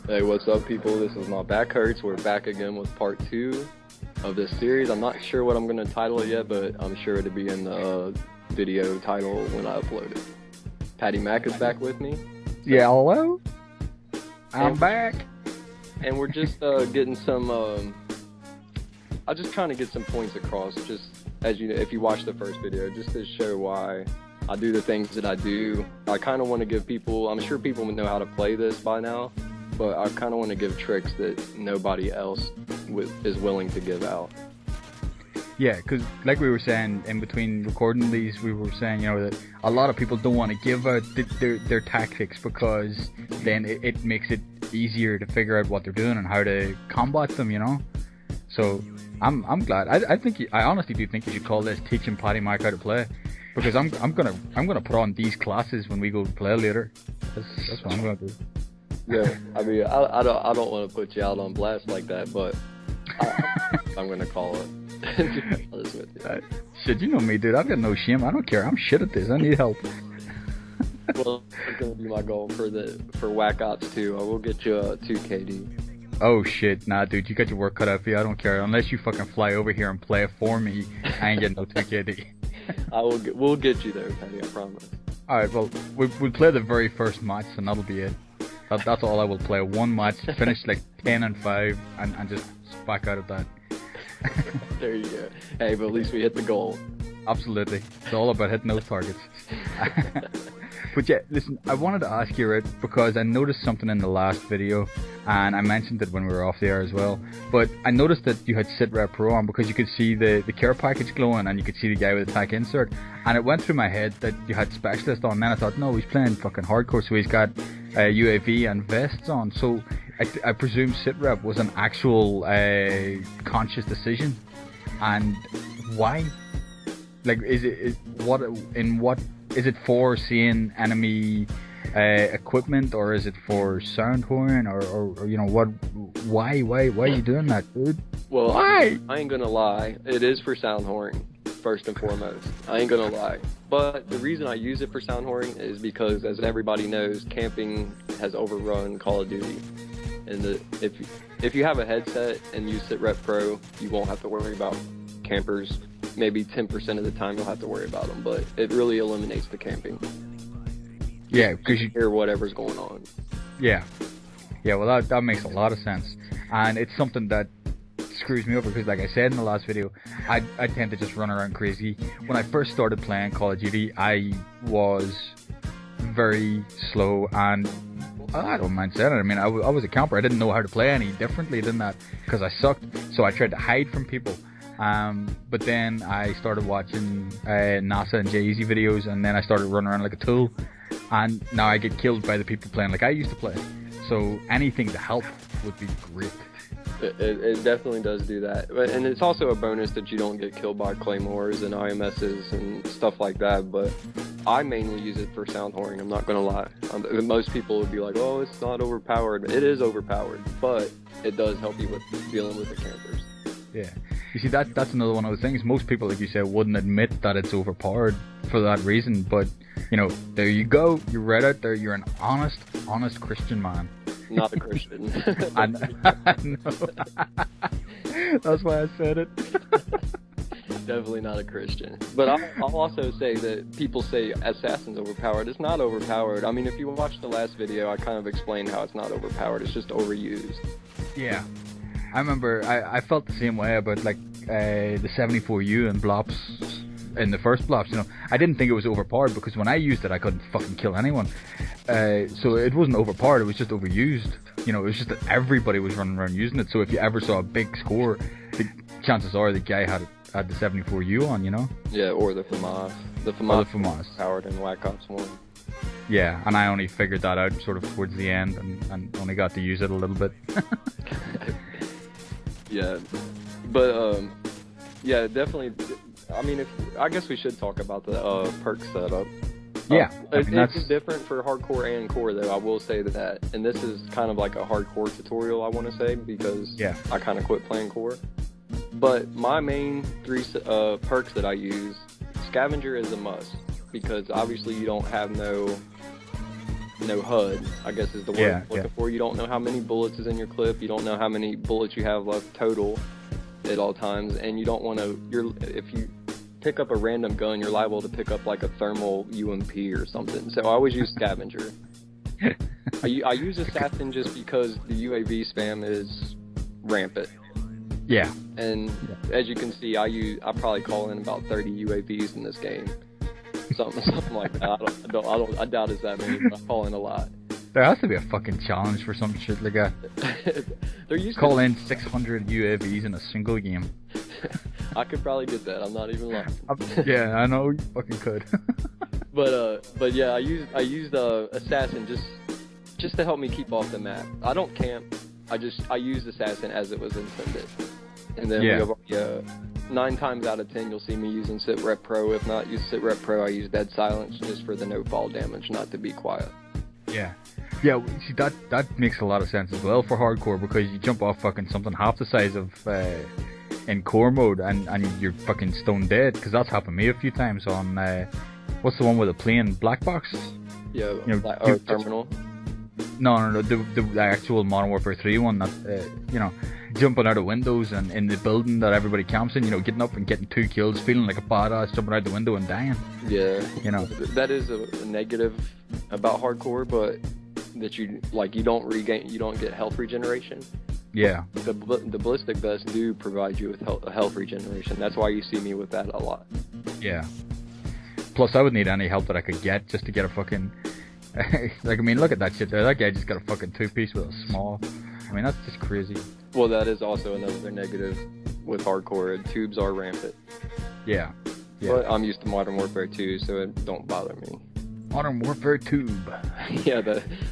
Hey, what's up, people? This is My Back Hurts. We're back again with part 2 of this series. I'm not sure what I'm going to title it yet, but I'm sure it'll be in the video title when I upload it. Paddy Mac is back with me. Yeah, hello? I'm back. And we're just getting some... I'm just trying to get some points across, just as you know, if you watch the first video, just to show why I do the things that I do. I kind of want to give people... I'm sure people know how to play this by now, but I kind of want to give tricks that nobody else is willing to give out. Yeah, because like we were saying in between recording these, we were saying, you know, that a lot of people don't want to give out their tactics because then it makes it easier to figure out what they're doing and how to combat them, you know. So I'm glad. I honestly do think you should call this Teaching Paddy Mac How to Play, because I'm gonna put on these classes when we go play later. That's what I'm gonna do. Yeah, I mean, I don't want to put you out on blast like that, but I'm gonna call it. Shit, you know me, dude. I've got no shame. I don't care. I'm shit at this. I need help. Well, that's gonna be my goal for Whack Ops 2. I will get you a 2 KD. Oh shit, nah, dude. You got your work cut out for you. I don't care. Unless you fucking fly over here and play for me, I ain't getting no 2 KD. We'll get you there, Paddy. I promise. All right. Well, we'll play the very first match, and that'll be it. That's all I will play. One match, finish like 10-5, and just back out of that. There you go. Hey, but at least we hit the goal. Absolutely. It's all about hitting those targets. But yeah, listen, I wanted to ask you, right, because I noticed something in the last video, and I mentioned it when we were off the air as well, but I noticed that you had SitRep Pro on because you could see the care package glowing and you could see the guy with the attack insert, and it went through my head that you had Specialist on, and then I thought, no, he's playing fucking hardcore, so he's got UAV and vests on, so I presume SitRep was an actual conscious decision. And why? Like, is it for seeing enemy equipment, or is it for sound horn, or you know what? Why are you doing that, dude? Well, why? I ain't gonna lie. It is for sound horn first and foremost. I ain't gonna lie. But the reason I use it for sound horn is because, as everybody knows, camping has overrun Call of Duty. And if you have a headset and use SitRep Pro, you won't have to worry about campers. Maybe 10% of the time you'll have to worry about them, but it really eliminates the camping. Yeah, because you hear whatever's going on. Yeah, well that makes a lot of sense, and it's something that screws me over because, like I said in the last video, I tend to just run around crazy. When I first started playing Call of Duty, I was very slow, and I don't mind saying it. I mean, I was a camper. I didn't know how to play any differently than that because I sucked, so I tried to hide from people. But then I started watching NASA and Jay-Z videos, and then I started running around like a tool, and now I get killed by the people playing like I used to play. So anything to help would be great. It definitely does do that, and it's also a bonus that you don't get killed by claymores and IMSs and stuff like that. But I mainly use it for sound horn. I'm not gonna lie. Most people would be like, "Oh, it's not overpowered." It is overpowered, but it does help you with dealing with the campers. Yeah, you see that's another one of the things. Most people, like you said, wouldn't admit that it's overpowered for that reason. But you know, there you go. You're right out there. You're an honest Christian man. Not a Christian. I know. That's why I said it. Definitely not a Christian. But I'll also say that people say Assassin's overpowered. It's not overpowered. I mean, if you watch the last video, I kind of explained how it's not overpowered. It's just overused. Yeah. I remember I felt the same way about like the 74U and Blops in the first Blops, you know. I didn't think it was overpowered because when I used it I couldn't fucking kill anyone. So it wasn't overpowered, it was just overused. You know, it was just that everybody was running around using it, so if you ever saw a big score, the chances are the guy had the 74U on, you know? Yeah, or the FAMAS. The FAMAS powered in Whack Ops 1. Yeah, and I only figured that out sort of towards the end and only got to use it a little bit. Yeah, but yeah, definitely. I mean, I guess we should talk about the perk setup. Yeah, it's different for hardcore and core, though. I will say that, and this is kind of like a hardcore tutorial, I want to say, because I kind of quit playing core. But my main 3 perks that I use, Scavenger is a must, because obviously you don't have no no HUD, I guess is the word I'm looking for. You don't know how many bullets is in your clip. You don't know how many bullets you have left total at all times, and you don't want to. If you pick up a random gun, you're liable to pick up like a thermal UMP or something. So I always use scavenger. I use assassin just because the UAV spam is rampant. Yeah. And as you can see, I probably call in about 30 UAVs in this game. Something like that. I doubt it's that many, but I call in a lot. There has to be a fucking challenge for some shit like that. Call in 600 UAVs in a single game. I could probably get that. I'm not even lying. Yeah, I know you fucking could. But yeah, I used assassin just to help me keep off the map. I don't camp. I used assassin as it was intended. And then 9 times out of 10 you'll see me using sit rep pro. If not use sit rep pro, I use dead silence just for the no fall damage, not to be quiet. Yeah, see that makes a lot of sense as well for hardcore, because you jump off fucking something half the size of in core mode and you're fucking stone dead, because that's happened to me a few times on what's the one with a plane black box? Yeah, or terminal. No, the actual Modern Warfare 3 one that, jumping out of windows and in the building that everybody camps in, getting up and getting 2 kills, feeling like a badass, jumping out the window and dying. Yeah. That is a negative about hardcore, but that you don't get health regeneration. Yeah. The ballistic vests do provide you with health regeneration. That's why you see me with that a lot. Yeah. Plus, I would need any help that I could get just to get a fucking... look at that shit there. That guy just got a fucking 2-piece with a small. That's just crazy. Well, that is also another negative with hardcore. Tubes are rampant. Yeah. But I'm used to Modern Warfare 2, so it don't bother me. Modern Warfare Tube. Yeah,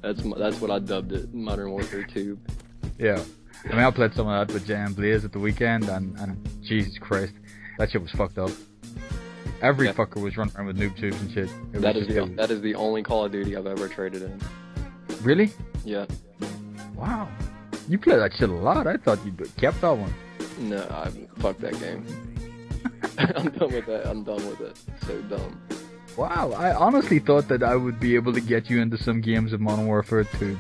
that's what I dubbed it, Modern Warfare Tube. Yeah. I played some of that with Jay and Blaze at the weekend, and Jesus Christ, that shit was fucked up. Every fucker was running around with noob tubes and shit. That is the only Call of Duty I've ever traded in. Really? Yeah. Wow. You play that shit a lot. I thought you kept that one. No, fuck that game. I'm done with that. I'm done with it. So dumb. Wow, I honestly thought that I would be able to get you into some games of Modern Warfare 2.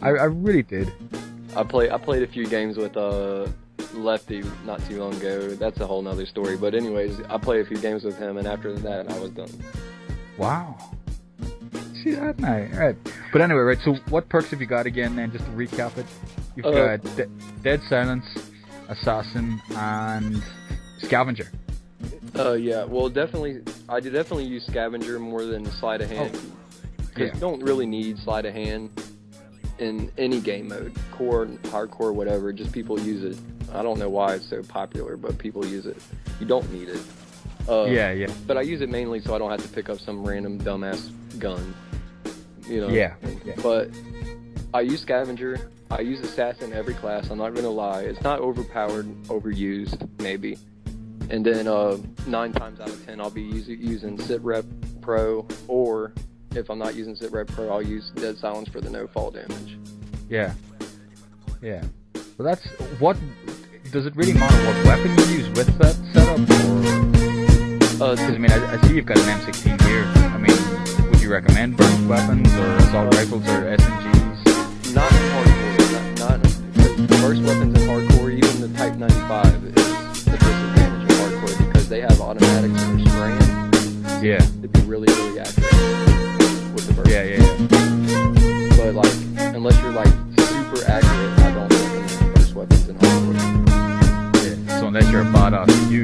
I really did. I played a few games with Lefty not too long ago. That's a whole nother story. But anyways, I played a few games with him, and after that, I was done. Wow. See that now? Right. But anyway, right, so what perks have you got again then, just to recap it? You've got Dead Silence, Assassin, and Scavenger. Yeah, well, I definitely use Scavenger more than Sleight of Hand. Because you don't really need Sleight of Hand in any game mode. Core, hardcore, whatever, just people use it. I don't know why it's so popular, but people use it. You don't need it. Yeah. But I use it mainly so I don't have to pick up some random dumbass gun. Yeah. But I use Scavenger. I use Assassin every class. I'm not gonna lie. It's not overpowered, overused, maybe. And then 9 times out of 10, I'll be using Sit Rep Pro, or if I'm not using Sit Rep Pro, I'll use Dead Silence for the no fall damage. Yeah. Well, that's what. Does it really matter what weapon you use with that setup? Because I see you've got an M16 here. Would you recommend burst weapons or assault rifles or SMGs? Not in hardcore. Not because burst weapons in hardcore, even the Type 95 is the disadvantage in hardcore because they have automatics and spraying. Yeah. To be really, really accurate with the burst. Yeah. But unless you're super accurate, I don't recommend burst weapons in hardcore. Yeah. So unless you're a badass, you.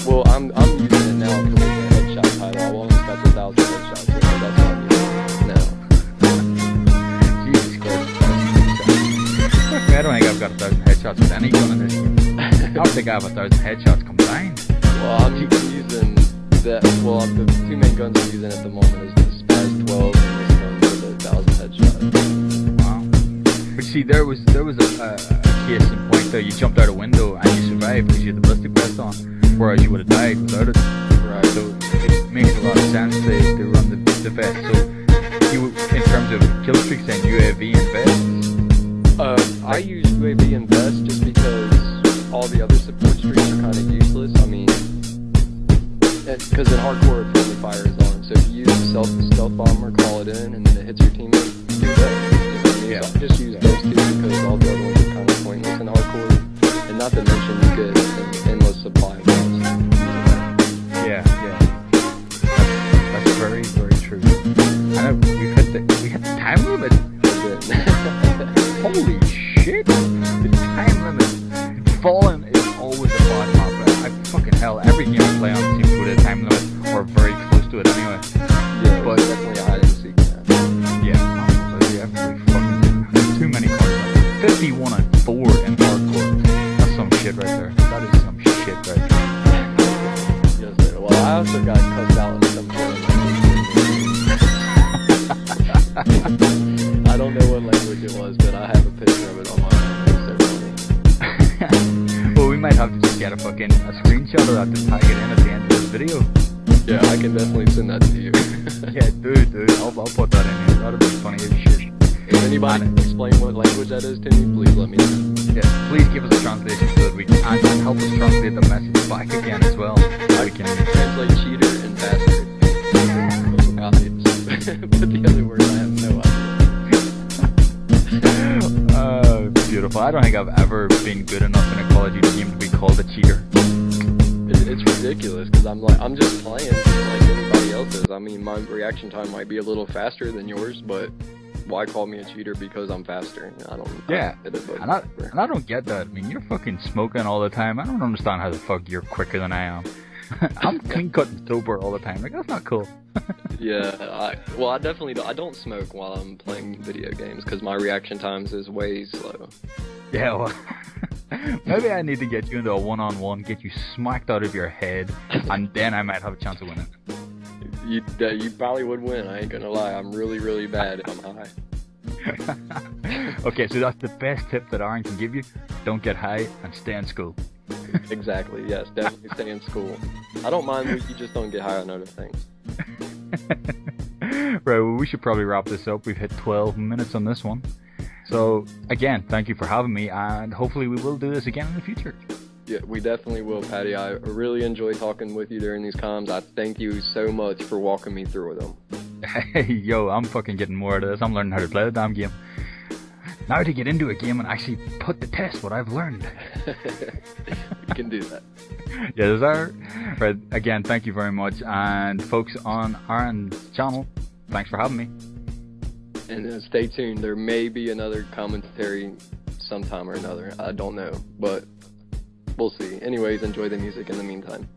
Well, I'm using it now for the headshot title. I've almost got the 1,000 headshots, so that's what I'm using now. Jesus Christ. I don't think I've got 1,000 headshots with any gun in this game. I don't think I have 1,000 headshots combined. Well, I'm using that. Well, the 2 main guns I'm using at the moment is the Spaz 12 and this gun with the 1,000 headshots. Wow. But see, there was a case in point there. You jumped out a window and you survived because you had the ballistic vest on, whereas you would have died without it. Right. So it makes a lot of sense to run the vest. So you, in terms of kill streaks, then UAV and vest. I use UAV and vest just because all the other support streaks are kind of useless. Because in hardcore, friendly fire is on. So if you use a stealth bomber, call it in, and then your teammate, do that. Yeah. So I just use those two because all the other ones are kind of pointless in hardcore. And not to mention you get an endless supply of those. Yeah. That's very, very true. I know we hit the time limit. Holy shit! The time limit. Fallen is always a bad habit. I fucking hell. Every game I play on seems to hit a time limit or very close to it anyway. Yeah, but definitely a hide and seek. Yeah, absolutely. Every fucking there's too many cards. 51 and 4 in hardcore. That's some shit right there. That is some shit right there. Yes, sir. Well, I also got cussed out in some I don't know what language it was, but I have a picture of it on my phone. It's so funny. Well, we might have to just get a screenshot of that to tag it in at the end of this video. Yeah, I can definitely send that to you. Yeah, dude, I'll put that in here. That'll be funny as shit. If anybody can explain what language that is to me, please let me know. Yeah, please give us a translation so that we can and help us translate the message back again as well. So we can translate cheater and bastard. But the other word I have no idea. Beautiful. I don't think I've ever been good enough in a Call of Duty game to be called a cheater. It's ridiculous because I'm just playing like anybody else is. I mean, my reaction time might be a little faster than yours, but why call me a cheater because I'm faster? I don't. Yeah, and I don't get that. I mean, you're fucking smoking all the time. I don't understand how the fuck you're quicker than I am. I'm clean cut and sober all the time. Like, that's not cool. Yeah, I definitely don't. I don't smoke while I'm playing video games because my reaction times is way slow. Yeah, well, maybe I need to get you into a one-on-one, get you smacked out of your head, and then I might have a chance of winning. You probably would win. I ain't gonna lie. I'm really, really bad if I'm high. Okay, so that's the best tip that Aaron can give you. Don't get high and stay in school. Exactly, yes, definitely stay in school. I don't mind if you just don't get high on other things. Right, well, we should probably wrap this up. We've hit 12 minutes on this one. So, again, thank you for having me, and hopefully we will do this again in the future. Yeah, we definitely will, Paddy. I really enjoy talking with you during these comms. I thank you so much for walking me through them. Hey, yo, I'm fucking getting more out of this. I'm learning how to play the damn game. Now to get into a game and actually put to test what I've learned. You can do that. Yes, sir. Right, again, thank you very much. And folks on Aaron's channel, thanks for having me. And stay tuned. There may be another commentary sometime or another. I don't know, but we'll see. Anyways, enjoy the music in the meantime.